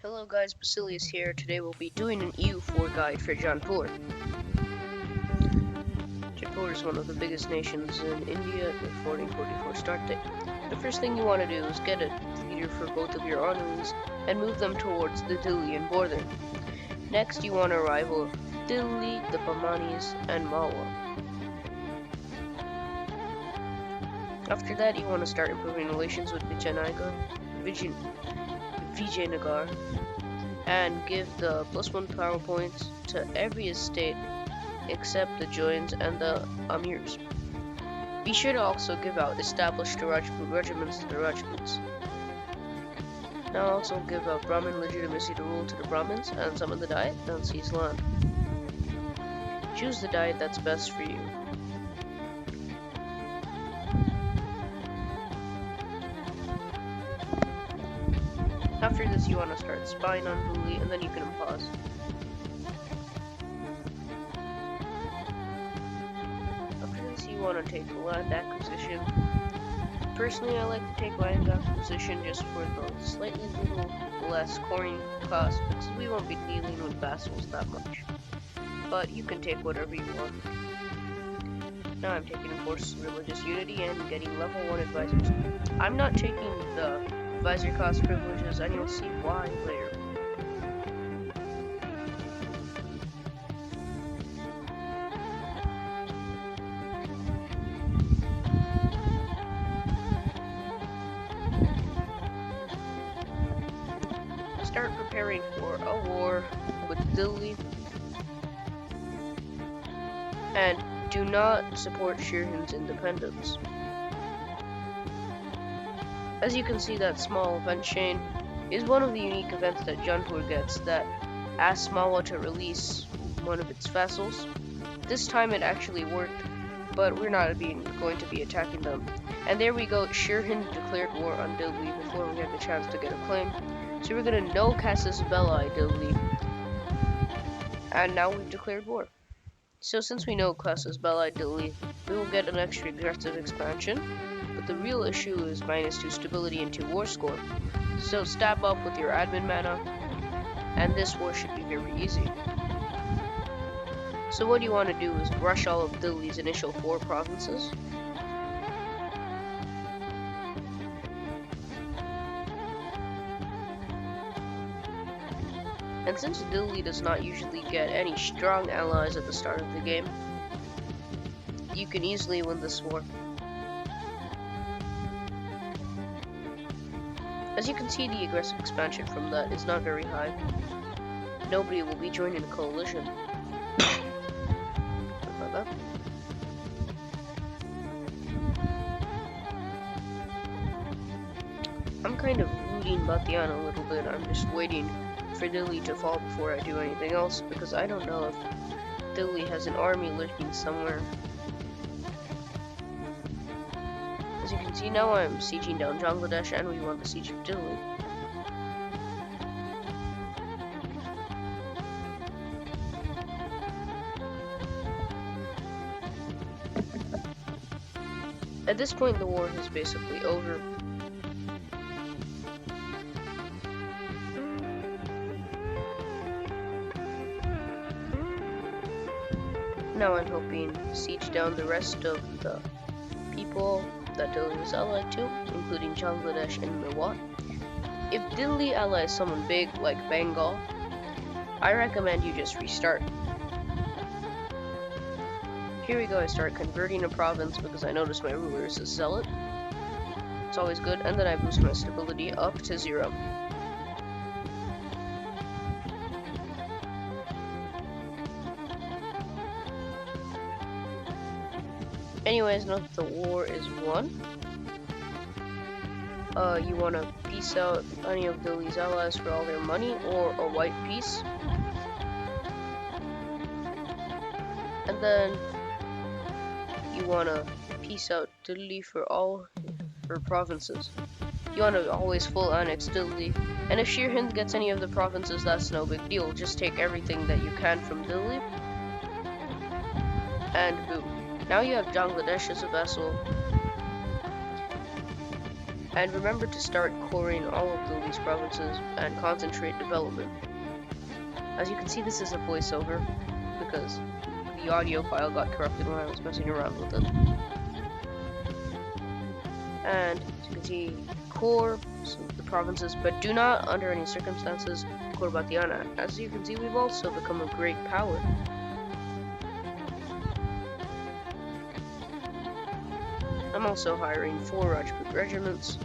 Hello guys, Basilius here. Today we'll be doing an EU4 guide for Jaunpur. Jaunpur is one of the biggest nations in India with 1444 start date. The first thing you want to do is get a leader for both of your armies and move them towards the Delhian border. Next you want to rival Delhi, the Bamanis, and Malwa. After that you want to start improving relations with Vijayanagar, and give the +1 power points to every estate except the Joins and the Amirs. Be sure to also give out established Rajput regiments to the Rajputs. Now also give out Brahmin legitimacy to rule to the Brahmins and summon the diet, then seize land. Choose the diet that's best for you. After this you want to start spying on Delhi and then you can pause. After this you want to take land acquisition. Personally I like to take land acquisition just for the slightly little less coin cost because we won't be dealing with vassals that much. But you can take whatever you want. Now I'm taking forces religious unity and getting level 1 advisors. I'm not taking the advisor cost privileges, and you'll see why later. Start preparing for a war with Delhi, and do not support Shirhin's independence. As you can see, that small event chain is one of the unique events that Jaunpur gets that asks Malwa to release one of its vassals. This time it actually worked, but we're not going to be attacking them. And there we go, Shirhin declared war on Delhi before we had the chance to get a claim. So we're gonna no casus belli Delhi, and now we've declared war. So since we know casus belli Delhi, we will get an extra aggressive expansion. But the real issue is -2 stability and 2 war score. So stab up with your admin mana, and this war should be very easy. So what you want to do is rush all of Delhi's initial 4 provinces. And since Delhi does not usually get any strong allies at the start of the game, you can easily win this war. As you can see, the aggressive expansion from that is not very high. Nobody will be joining a coalition. About that. I'm kind of rooting Batian a little bit. I'm just waiting for Delhi to fall before I do anything else, because I don't know if Delhi has an army lurking somewhere. As you can see now, I'm sieging down Bangladesh, and we want the siege of Delhi. At this point, the war is basically over. Now I'm hoping to siege down the rest of the people that Delhi was allied to, including Bangladesh and Mewat. If Delhi allies someone big like Bengal, I recommend you just restart. Here we go, I start converting a province because I noticed my ruler is a zealot. It's always good, and then I boost my stability up to 0. Anyways, now that the war is won, you want to peace out any of Delhi's allies for all their money, or a white peace. And then you want to peace out Delhi for all her provinces. You want to always full annex Delhi, and if Shirhind gets any of the provinces, that's no big deal. Just take everything that you can from Delhi, and boom. Now you have Bangladesh as a vassal. And remember to start coring all of Delhi's provinces and concentrate development. As you can see, this is a voiceover because the audio file got corrupted when I was messing around with it. And as you can see, core the provinces, but do not, under any circumstances, core Batiana. As you can see, we've also become a great power. I'm also hiring 4 Rajput regiments.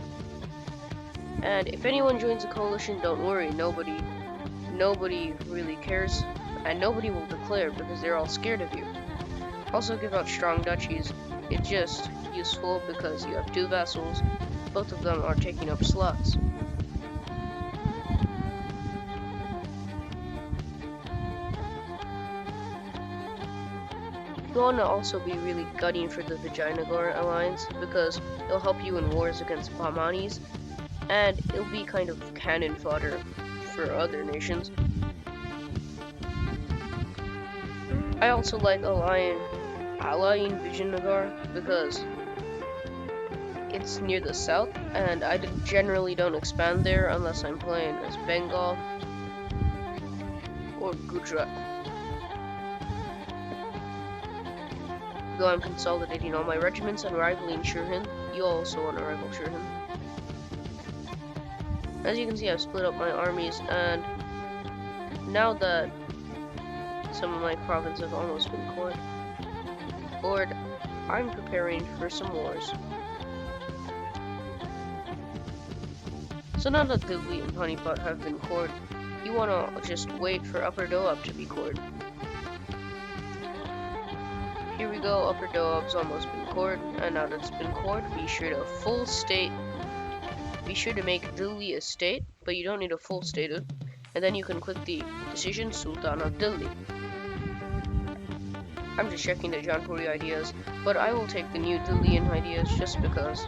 And if anyone joins the coalition, don't worry, nobody really cares, and nobody will declare because they're all scared of you. Also give out strong duchies. It's just useful because you have 2 vassals, both of them are taking up slots. You want to also be really gutting for the Vijayanagar alliance because it'll help you in wars against Bahmanis, and it'll be kind of cannon fodder for other nations. I also like allying Vijayanagar because it's near the south, and I generally don't expand there unless I'm playing as Bengal or Gujarat. Though I'm consolidating all my regiments and rivaling Shirhind, you also want to rival Shirhind. As you can see, I've split up my armies, and now that some of my provinces have almost been cored, I'm preparing for some wars. So now that Delhi and Panipat have been cored, you want to just wait for Upper Doab to be cored. Here we go, Upper Doab's almost been cored, and now that it's been cored, be sure to make Delhi a state, but you don't need a full state, and then you can click the decision Sultan of Delhi. I'm just checking the Jaunpuri ideas, but I will take the new Delhian ideas just because.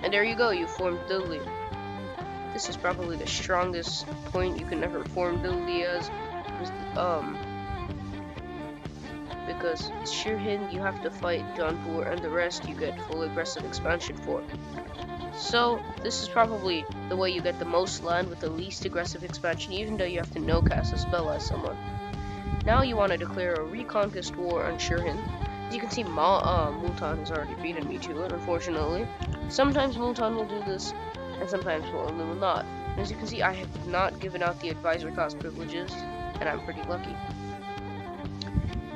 And there you go, you formed Delhi. This is probably the strongest point you can ever form Delhi as, because Shirhind you have to fight Jaunpur, and the rest you get full aggressive expansion for. So this is probably the way you get the most land with the least aggressive expansion, even though you have to no-cast a spell as someone. Now you want to declare a reconquest war on Shirhind. As you can see, Multan has already beaten me to it, unfortunately. Sometimes Multan will do this, and sometimes Multan will not. And as you can see, I have not given out the advisor cost privileges, and I'm pretty lucky.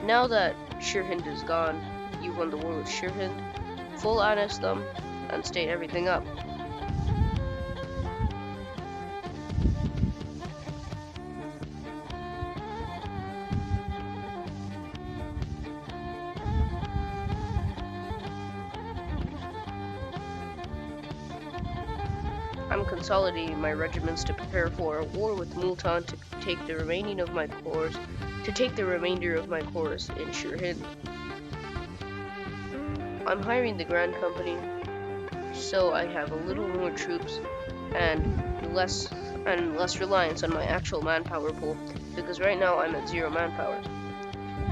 Now that Shirhind is gone, you won the war with Shirhind, full annex them, and state everything up. I'm consolidating my regiments to prepare for a war with Multan to take the remainder of my corps in Shirhind. I'm hiring the Grand Company, so I have a little more troops and less reliance on my actual manpower pool, because right now I'm at 0 manpower.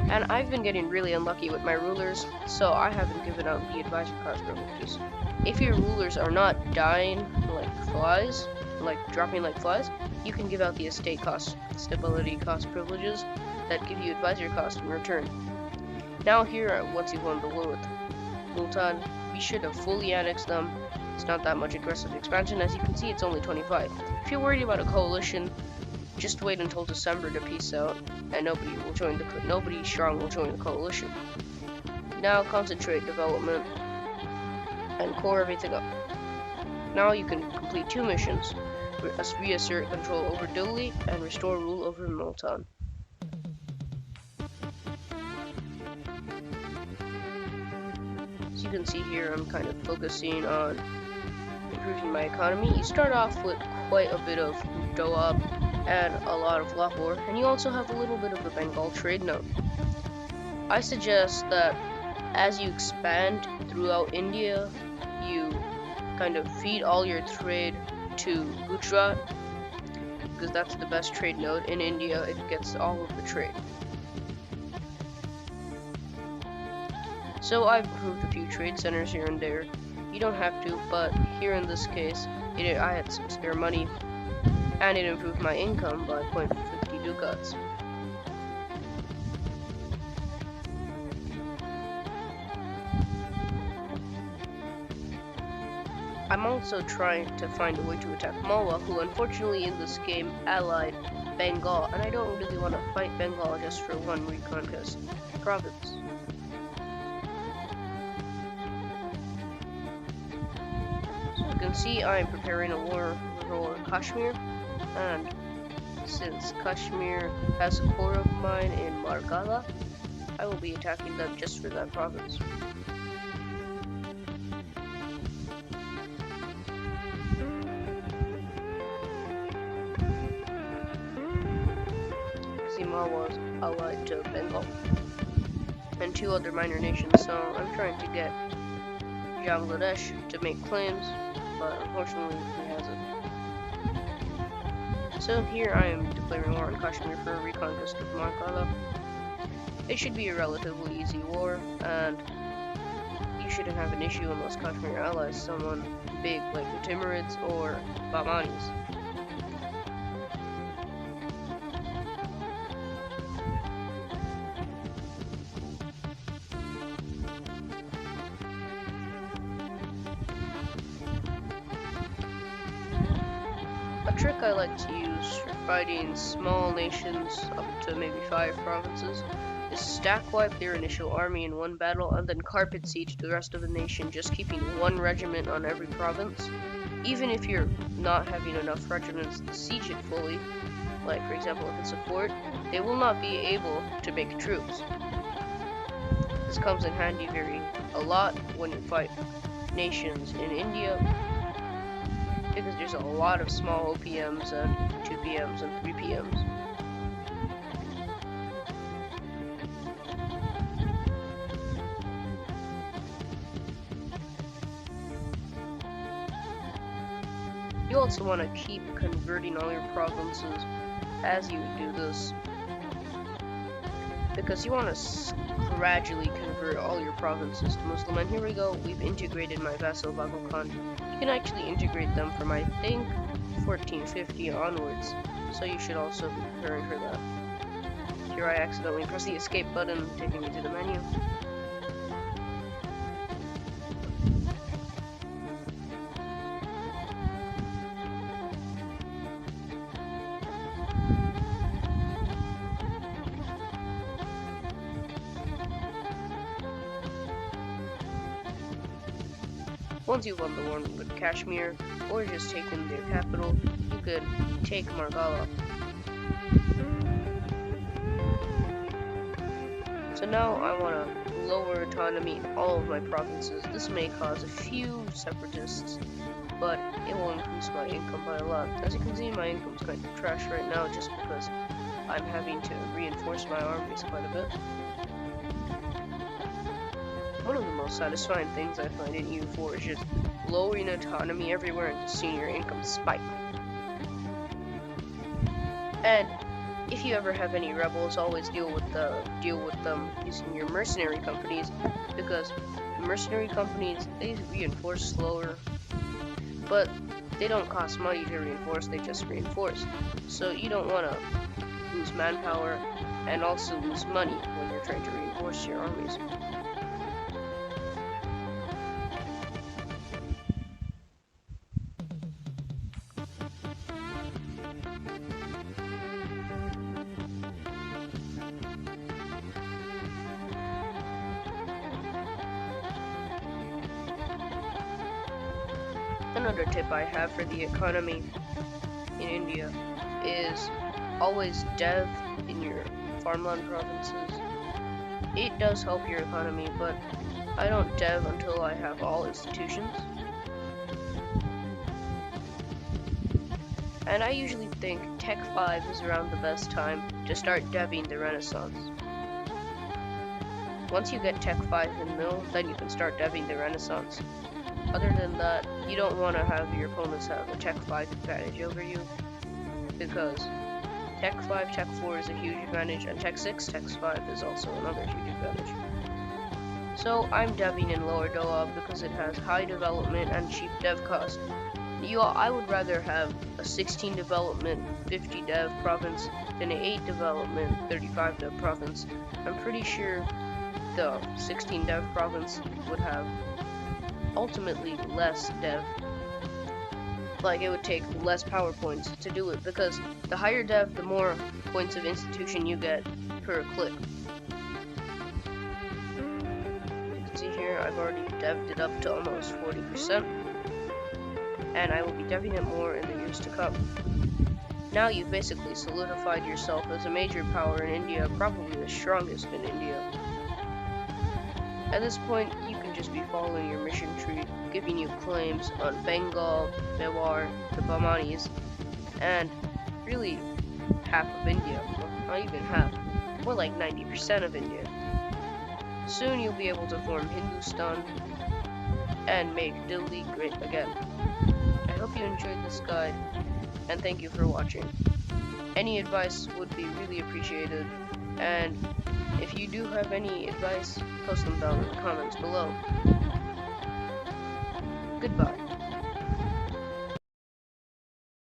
And I've been getting really unlucky with my rulers, so I haven't given out the advisor cost privileges. If your rulers are not dying like flies, like dropping like flies, you can give out the estate cost, stability cost privileges that give you advisor cost in return. Now here, once you've won the war with Multan, be sure to fully annex them. It's not that much aggressive expansion. As you can see, it's only 25. If you're worried about a coalition, just wait until December to peace out, and nobody strong will join the coalition. Now concentrate development and core everything up. Now you can complete 2 missions: reassert control over Delhi and restore rule over Multan. As you can see here, I'm kind of focusing on improving my economy. You start off with quite a bit of Doab and a lot of Lahore, and you also have a little bit of the Bengal trade node. I suggest that as you expand throughout India, you kind of feed all your trade to Gujarat, because that's the best trade node in India. It gets all of the trade. So I've improved a few trade centers here and there, You don't have to, but here in this case, I had some spare money, and it improved my income by 0.50 ducats. I'm also trying to find a way to attack Malwa, who unfortunately in this game allied Bengal, and I don't really want to fight Bengal just for one reconquest province. So you can see I'm preparing a war for Kashmir, and since Kashmir has a core of mine in Margala, I will be attacking them just for that province. Was allied to Bengal and two other minor nations, so I'm trying to get Bangladesh to make claims, but unfortunately he hasn't. So here I am declaring war on Kashmir for a reconquest of Margala. It should be a relatively easy war, and you shouldn't have an issue unless Kashmir allies someone big like the Timurids or Bahmanis. A trick I like to use for fighting small nations up to maybe 5 provinces is stack wipe their initial army in one battle and then carpet siege the rest of the nation, just keeping one regiment on every province. Even if you're not having enough regiments to siege it fully, like for example if it's a fort, they will not be able to make troops. This comes in handy a lot when you fight nations in India, because there's a lot of small OPMs and 2PMs and 3PMs. You also want to keep converting all your provinces as you do this, because you want to gradually convert all your provinces to Muslim. And here we go, we've integrated my vassal Baghal Khan. You can actually integrate them from, I think, 1450 onwards, so you should also be preparing for that. Here I accidentally pressed the escape button, taking me to the menu. Once you've won the war with Kashmir, or just taken their capital, you could take Margala. So now I want to lower autonomy in all of my provinces. This may cause a few separatists, but it will increase my income by a lot. As you can see, my income's kind of trash right now just because I'm having to reinforce my armies quite a bit. One of the most satisfying things I find in EU4 is just lowering autonomy everywhere and just seeing your income spike. And if you ever have any rebels, always deal with them using your mercenary companies, because mercenary companies, they reinforce slower, but they don't cost money to reinforce, they just reinforce. So you don't want to lose manpower and also lose money when you're trying to reinforce your armies. Another tip I have for the economy in India is always dev in your farmland provinces. It does help your economy, but I don't dev until I have all institutions. And I usually think Tech 5 is around the best time to start deving the Renaissance. Once you get Tech 5 in mill, then you can start deving the Renaissance. Other than that, you don't want to have your opponents have a Tech 5 advantage over you, because Tech 5, Tech 4 is a huge advantage, and Tech 6, Tech 5 is also another huge advantage. So I'm deving in Lower Doab because it has high development and cheap dev cost. I would rather have a 16 development, 50 dev province than an 8 development, 35 dev province. I'm pretty sure the 16 dev province would have ultimately less dev. Like, it would take less power points to do it, because the higher dev, the more points of institution you get per click. You can see here, I've already dev'd it up to almost 40%, and I will be deving it more in the years to come. Now you've basically solidified yourself as a major power in India, probably the strongest in India. At this point, you can just be following your mission tree, giving you claims on Bengal, Mewar, the Bahmanis, and really half of India. Well, not even half, more like 90% of India. Soon you'll be able to form Hindustan and make Delhi great again. I hope you enjoyed this guide, and thank you for watching. Any advice would be really appreciated, and if you do have any advice, post them down in the comments below. Goodbye.